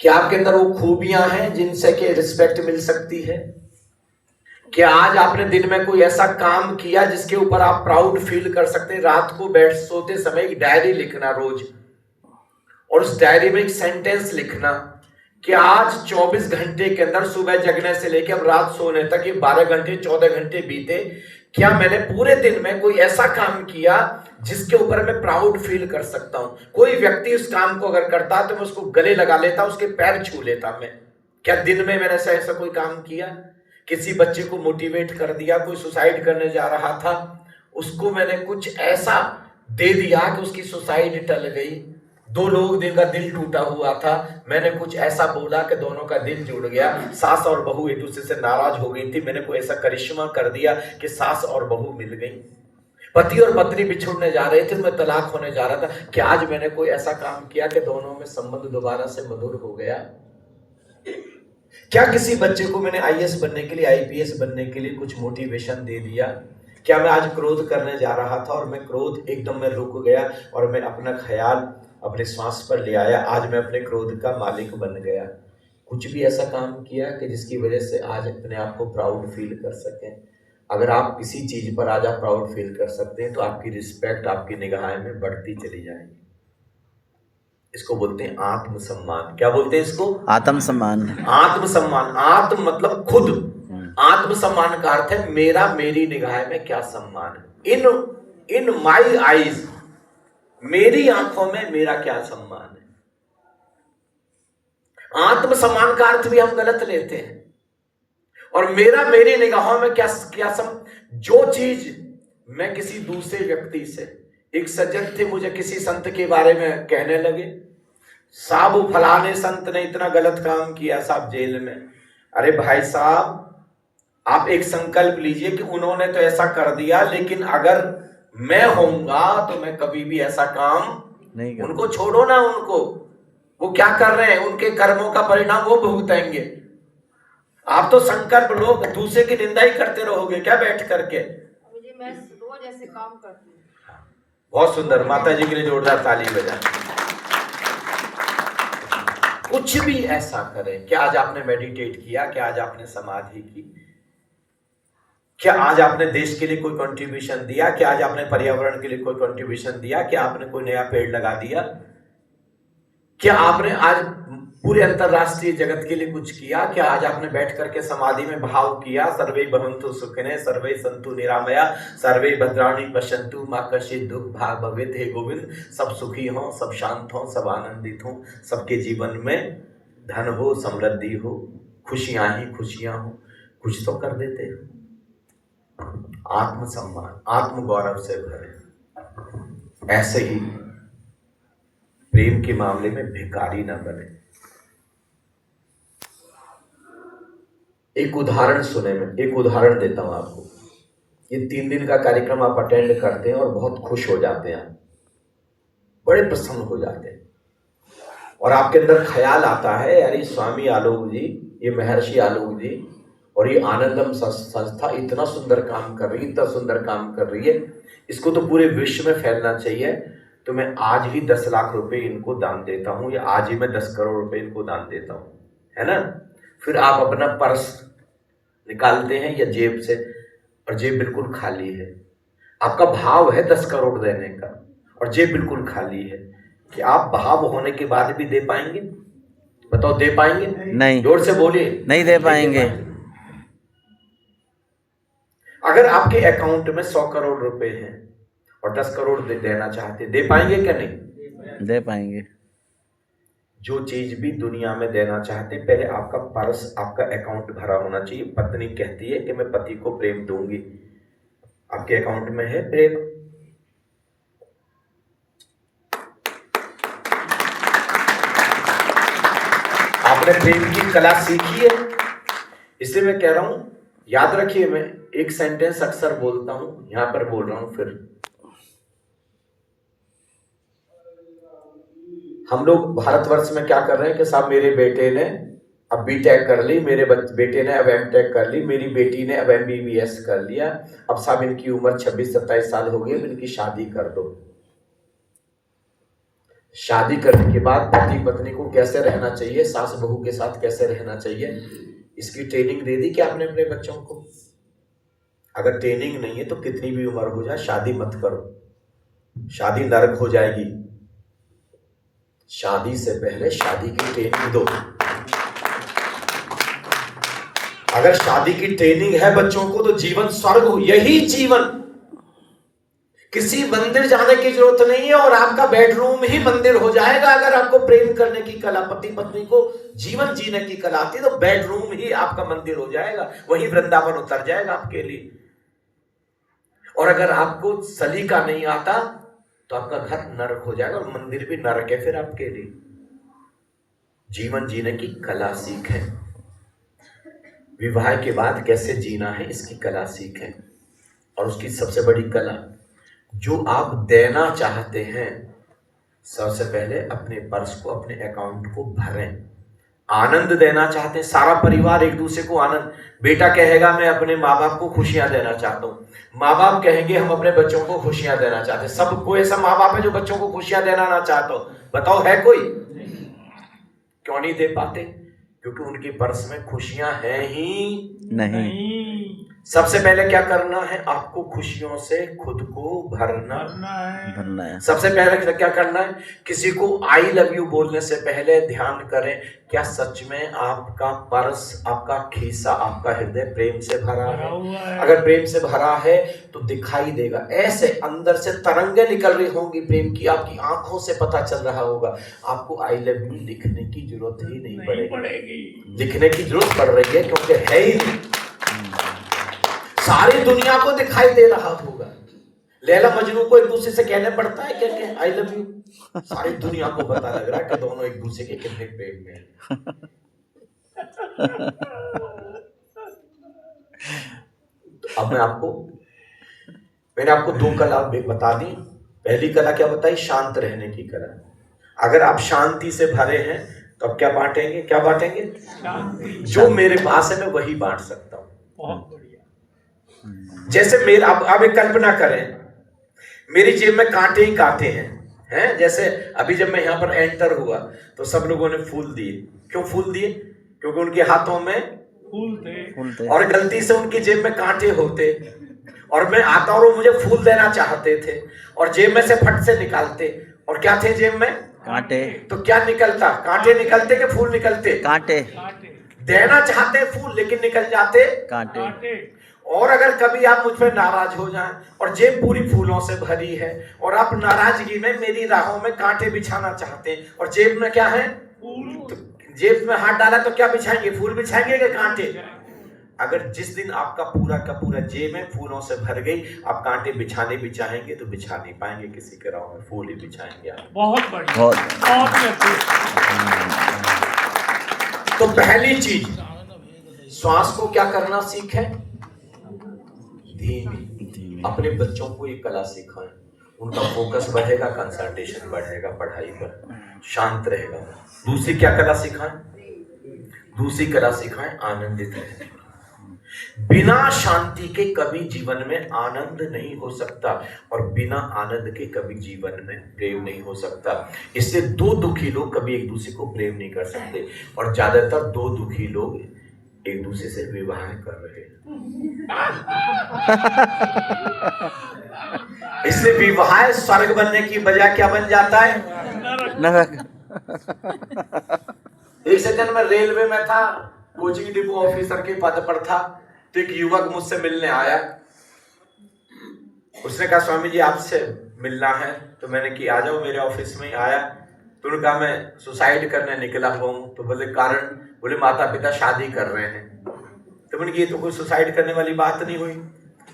क्या आपके अंदर वो खूबियां हैं जिनसे कि रिस्पेक्ट मिल सकती है? क्या आज आपने दिन में कोई ऐसा काम किया जिसके ऊपर आप प्राउड फील कर सकते हैं? रात को बैठ सोते समय एक डायरी लिखना रोज, और उस डायरी में एक सेंटेंस लिखना कि आज 24 घंटे के अंदर सुबह जगने से लेकर अब रात सोने तक ये 12 घंटे 14 घंटे बीते, क्या मैंने पूरे दिन में कोई ऐसा काम किया जिसके ऊपर मैं प्राउड फील कर सकता हूं? कोई व्यक्ति उस काम को अगर करता तो मैं उसको गले लगा लेता, उसके पैर छू लेता। मैं क्या दिन में मैंने ऐसा कोई काम किया? किसी बच्चे को मोटिवेट कर दिया, कोई सुसाइड करने जा रहा था, उसको मैंने कुछ ऐसा दे दिया कि उसकी सुसाइड टल गई। दो लोग जिनका दिल टूटा हुआ था, मैंने कुछ ऐसा बोला कि दोनों का दिल जुड़ गया। सास और बहू एक दूसरे से नाराज हो गई थी, मैंने कोई ऐसा करिश्मा कर दिया कि सास और बहू मिल गई। पति और पत्नी बिछुड़ने जा रहे थे, मैं तलाक होने जा रहा था, कि आज मैंने कोई ऐसा काम किया कि दोनों में संबंध दोबारा से मधुर हो गया। क्या किसी बच्चे को मैंने आईएएस बनने के लिए, आईपीएस बनने के लिए कुछ मोटिवेशन दे दिया? क्या मैं आज क्रोध करने जा रहा था और मैं क्रोध एकदम में रुक गया और मैं अपना ख्याल अपने श्वास पर ले आया, आज मैं अपने क्रोध का मालिक बन गया? कुछ भी ऐसा काम किया कि जिसकी वजह से आज अपने आप को प्राउड फील कर सकें? अगर आप किसी चीज पर आज आप प्राउड फील कर सकते हैं तो आपकी रिस्पेक्ट आपकी निगाहें में बढ़ती चली जाएगी। इसको बोलते हैं आत्मसम्मान। क्या बोलते हैं इसको? आत्मसम्मान। आत्मसम्मान। आत्म मतलब खुद, आत्मसम्मान का अर्थ है मेरा, मेरी निगाह में क्या सम्मान है। इन माई आईज, मेरी आंखों में मेरा क्या सम्मान है। आत्मसम्मान का अर्थ भी हम गलत लेते हैं। और मेरा, मेरी निगाहों में क्या जो चीज मैं किसी दूसरे व्यक्ति से, एक सज्जन थे मुझे किसी संत के बारे में कहने लगे, साहब फलाने संत ने इतना गलत काम किया साहब जेल में। अरे भाई साहब, आप एक संकल्प लीजिए कि उन्होंने तो ऐसा कर दिया, लेकिन अगर मैं होऊंगा तो मैं कभी भी ऐसा काम नहीं कर। उनको छोड़ो ना, उनको, वो क्या कर रहे हैं, उनके कर्मों का परिणाम वो भुगतेंगे। आप तो संकल्प लो, दूसरे की निंदा ही करते रहोगे क्या बैठ करके? मैं रोज ऐसे काम करती हूँ। बहुत सुंदर, माता जी के लिए जोरदार ताली बजाएं। कुछ भी ऐसा करें। क्या आज आपने मेडिटेट किया? क्या आज आपने समाधि की? क्या आज आपने देश के लिए कोई कंट्रीब्यूशन दिया? क्या आज आपने पर्यावरण के लिए कोई कंट्रीब्यूशन दिया? क्या आपने कोई नया पेड़ लगा दिया? क्या आपने आज पूरे अंतरराष्ट्रीय जगत के लिए कुछ किया? क्या आज आपने बैठ करके समाधि में भाव किया, सर्वे भवन्तु सुखिनः सर्वे सन्तु निरामया सर्वे भद्राणि पश्यन्तु मा कश्चित् दुःख भाग् भवेत्। हे गोविंद, सब सुखी हों, सब शांत हों, सब आनंदित हों, सबके जीवन में धन हो, समृद्धि हो, खुशियां ही खुशियां हो। कुछ तो कर देते हो। आत्मसम्मान, आत्मगौरव से भरे। ऐसे ही प्रेम के मामले में भिखारी ना बने। एक उदाहरण सुने, मैं एक उदाहरण देता हूं आपको। ये 3 दिन का कार्यक्रम आप अटेंड करते हैं और बहुत खुश हो जाते हैं, बड़े प्रसन्न हो जाते हैं, और आपके अंदर ख्याल आता है, अरे स्वामी आलोक जी, ये महर्षि आलोक जी और ये आनंदम संस्था इतना सुंदर काम कर रही है, इतना सुंदर काम कर रही है, इसको तो पूरे विश्व में फैलना चाहिए। तो मैं आज ही 10 लाख रुपए इनको दान देता हूं, या आज ही मैं 10 करोड़ रुपए इनको दान देता हूं, है ना? फिर आप अपना पर्स निकालते हैं या जेब से, और जेब बिल्कुल खाली है। आपका भाव है 10 करोड़ देने का और जेब बिल्कुल खाली है। कि आप भाव होने के बाद भी दे पाएंगे? बताओ, दे पाएंगे? नहीं। जोर से बोलिए। नहीं दे पाएंगे। अगर आपके अकाउंट में 100 करोड़ रुपए हैं और 10 करोड़ देना चाहते, दे पाएंगे क्या? नहीं दे पाएंगे। जो चीज भी दुनिया में देना चाहते, पहले आपका पर्स, आपका अकाउंट भरा होना चाहिए। पत्नी कहती है कि मैं पति को प्रेम दूंगी, आपके अकाउंट में है प्रेम? आपने प्रेम की कला सीखी है? इसलिए मैं कह रहा हूं, याद रखिए, मैं एक सेंटेंस अक्सर बोलता हूं, यहां पर बोल रहा हूं। फिर हम लोग भारतवर्ष में क्या कर रहे हैं कि साहब मेरे बेटे ने अब बीटेक कर ली, मेरे बेटे ने अब एमटेक कर ली, मेरी बेटी ने अब एमबीबीएस कर लिया, अब साहब इनकी उम्र 26-27 साल हो गई, अब इनकी शादी कर दो। शादी करने के बाद पति पत्नी को कैसे रहना चाहिए, सास बहू के साथ कैसे रहना चाहिए, इसकी ट्रेनिंग दे दी क्या आपने अपने बच्चों को? अगर ट्रेनिंग नहीं है तो कितनी भी उम्र हो जाए शादी मत करो, शादी नरक हो जाएगी। शादी से पहले शादी की ट्रेनिंग दो। अगर शादी की ट्रेनिंग है बच्चों को तो जीवन स्वर्ग हो, यही जीवन। किसी मंदिर जाने की जरूरत नहीं है और आपका बेडरूम ही मंदिर हो जाएगा। अगर आपको प्रेम करने की कला, पति पत्नी को जीवन जीने की कला आती है तो बेडरूम ही आपका मंदिर हो जाएगा, वहीं वृंदावन उतर जाएगा आपके लिए। और अगर आपको सलीका नहीं आता तो आपका घर नरक हो जाएगा और मंदिर भी नरक है फिर आपके लिए। जीवन जीने की कला सीखें, विवाह के बाद कैसे जीना है इसकी कला सीखें। और उसकी सबसे बड़ी कला, जो आप देना चाहते हैं, सबसे पहले अपने पर्स को, अपने अकाउंट को भरें। आनंद देना चाहते हैं सारा परिवार एक दूसरे को आनंद, बेटा कहेगा मैं अपने माँ बाप को खुशियां देना चाहता हूँ, माँ बाप कहेंगे हम अपने बच्चों को खुशियां देना चाहते हैं। सबको ऐसा माँ बाप है जो बच्चों को खुशियां देना ना चाहता हो? बताओ है कोई? क्यों नहीं दे पाते? क्योंकि उनके पर्स में खुशियां हैं ही नहीं। सबसे पहले क्या करना है? आपको खुशियों से खुद को भरना है। सबसे पहले क्या करना है? किसी को आई लव यू बोलने से पहले ध्यान करें, क्या सच में आपका पर्स, आपका खीसा, आपका हृदय प्रेम से भरा है? अगर प्रेम से भरा है तो दिखाई देगा, ऐसे अंदर से तरंगे निकल रही होंगी प्रेम की, आपकी आंखों से पता चल रहा होगा। आपको आई लव यू लिखने की जरूरत ही नहीं पड़ेगी। लिखने की जरूरत पड़ रही है क्योंकि है ही नहीं, सारी दुनिया को दिखाई दे रहा होगा। लैला मजनू को एक दूसरे से कहने पड़ता है क्या क्या आई लव यू, सारी दुनिया को पता लग रहा है कि दोनों एक दूसरे के कितने प्रेम में हैं। तो अब मैंने आपको दो कला बता दी। पहली कला क्या बताई? शांत रहने की कला। अगर आप शांति से भरे हैं तो अब क्या बांटेंगे? क्या बांटेंगे? जो मेरे पास है मैं वही बांट सकता हूं। बहुत बढ़िया। जैसे मेरा अब एक कल्पना करें, मेरी जेब में कांटे ही कांटे हैं। जैसे अभी जब मैं यहाँ पर एंटर हुआ तो सब लोगों ने फूल दिए। क्यों फूल दिए? क्योंकि उनके हाथों में फूल थे और गलती से उनकी जेब में कांटे होते और मैं आता और वो मुझे फूल देना चाहते थे और जेब में से फट से निकालते, और क्या थे जेब में? कांटे। तो क्या निकलता? कांटे निकलते कि फूल निकलते? कांटे। देना चाहते फूल लेकिन निकल जाते कांटे। और अगर कभी आप मुझ पर नाराज हो जाएं और जेब पूरी फूलों से भरी है और आप नाराजगी में मेरी राहों में कांटे बिछाना चाहते हैं और जेब में क्या है? फूल। तो जेब में हाथ डाला तो क्या बिछाएंगे? फूल बिछाएंगे कि कांटे? अगर जिस दिन आपका पूरा का पूरा जेब में फूलों से भर गई, आप कांटे बिछाने भी चाहेंगे तो बिछा नहीं पाएंगे, किसी के राह में फूल ही बिछाएंगे आप। बहुत बढ़िया। तो पहली चीज, श्वास को क्या करना सीखें? धीमी। अपने बच्चों को ये कला सिखाएं, उनका फोकस बढ़ेगा, कंसंट्रेशन बढ़ेगा पढ़ाई पर, शांत रहेगा। दूसरी क्या कला सिखाएं? दूसरी कला सिखाएं आनंदित रहने। बिना शांति के कभी जीवन में आनंद नहीं हो सकता और बिना आनंद के कभी जीवन में प्रेम नहीं हो सकता। इससे दो दुखी लोग कभी एक दूसरे को प्रेम नहीं कर सकते और ज्यादातर दो दुखी लोग एक दूसरे से विवाह कर रहे हैं। इसलिए विवाह स्वर्ग बनने की बजाय क्या बन जाता है? नरक। एक सेकंड में रेलवे में था, कोचिंग डिपो ऑफिसर के पद पर था, तो एक युवक मुझसे मिलने आया। उसने कहा स्वामी जी आपसे मिलना है, तो मैंने कि आ जाओ मेरे ऑफिस में। आया तो उन्होंने कहा मैं सुसाइड करने निकला हुआ हूँ। तो बोले कारण? बोले माता पिता शादी कर रहे हैं। तो मैंने कि ये तो कोई सुसाइड करने वाली बात नहीं हुई।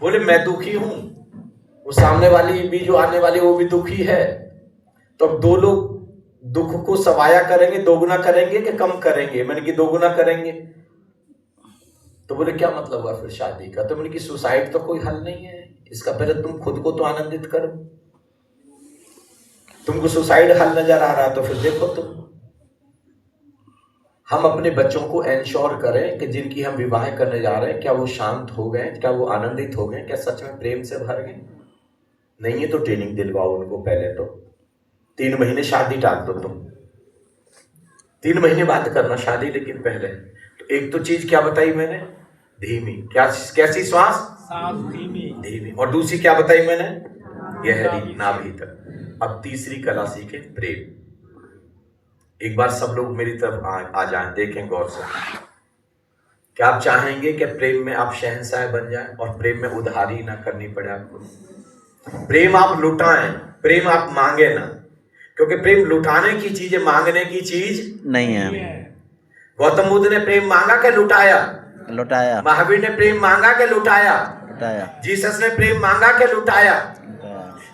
बोले मैं दुखी हूं, वो सामने वाली भी जो आने वाली वो भी दुखी है, तो अब दो लोग दुख को सवाया करेंगे, दोगुना करेंगे कि कम करेंगे? मैंने कि दोगुना करेंगे। तो बोले क्या मतलब हुआ फिर शादी का? तो मैंने कि सुसाइड तो कोई हल नहीं है, इसका पहले तुम खुद को तो आनंदित करो। तुमको सुसाइड हल नजर आ रहा तो फिर देखो तुम। हम अपने बच्चों को एंश्योर करें कि जिनकी हम विवाह करने जा रहे हैं क्या वो शांत हो गए, क्या वो आनंदित हो गए, क्या सच में प्रेम से भर गए? नहीं है तो ट्रेनिंग दिलवाओ उनको पहले तो। 3 महीने शादी टाल दो तुम, 3 महीने बाद करना शादी, लेकिन पहले तो एक तो चीज क्या बताई मैंने, धीमी, क्या कैसी श्वास, सांस धीमी। धीमी, और दूसरी क्या बताई मैंने, गहरी, नाभि तक। अब तीसरी कला सीखे, प्रेम। एक बार सब लोग मेरी तरफ आ जाएं, देखें गौर से। क्या आप चाहेंगे कि प्रेम में आप शहंशाह बन जाएं और प्रेम में उधारी ना करनी पड़े आपको? प्रेम आप लुटाएं, प्रेम आप मांगे ना, क्योंकि प्रेम लुटाने की चीज है, मांगने की चीज नहीं है। गौतम बुद्ध ने प्रेम मांगा कि लुटाया? लुटाया। महावीर ने प्रेम मांगा कि लुटाया? लुटाया। जीसस ने प्रेम मांगा कि लुटाया?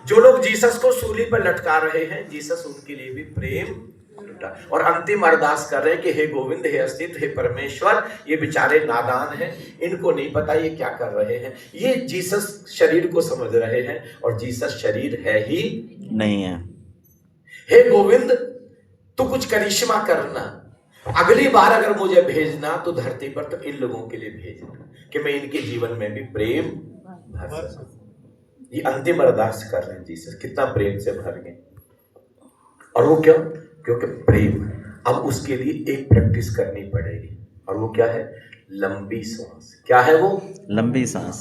जो लोग जीसस को सूली पर लटका रहे हैं, जीसस उनके लिए भी प्रेम लुटा और अंतिम अरदास कर रहे हैं कि हे गोविंद, हे अस्तित्व, हे परमेश्वर, ये बेचारे नादान हैं, इनको नहीं पता ये क्या कर रहे हैं। ये जीसस शरीर को समझ रहे हैं और जीसस शरीर है ही नहीं है। हे गोविंद, तू कुछ करिश्मा करना, अगली बार अगर मुझे भेजना तो धरती पर तो इन लोगों के लिए भेजना कि मैं इनके जीवन में भी प्रेम भर सकूं। ये अंतिम अरदास कर रहे हैं जीसस, कितना प्रेम से भर गए। और वो क्यों? क्योंकि प्रेम। अब उसके लिए एक प्रैक्टिस करनी पड़ेगी, और वो क्या है? लंबी सांस। क्या है वो? लंबी सांस।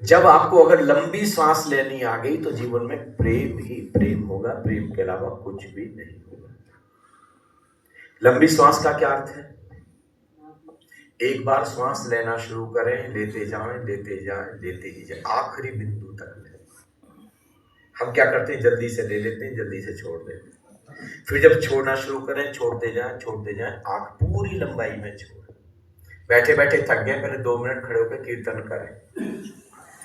जब आपको अगर लंबी सांस लेनी आ गई तो जीवन में प्रेम ही प्रेम होगा, प्रेम के अलावा कुछ भी नहीं होगा। लंबी सांस का क्या अर्थ है? एक बार सांस लेना शुरू करें, लेते जाएं, लेते जाएं, लेते ही जाएं, आखिरी बिंदु तक लें। हम क्या करते हैं, जल्दी से ले लेते हैं, जल्दी से छोड़ देते हैं। फिर जब छोड़ना शुरू करें, छोड़ते जाएं, छोड़ते जाएं, आंख पूरी लंबाई में छोड़। बैठे बैठे थक गए, पहले 2 मिनट खड़े होकर कीर्तन करें।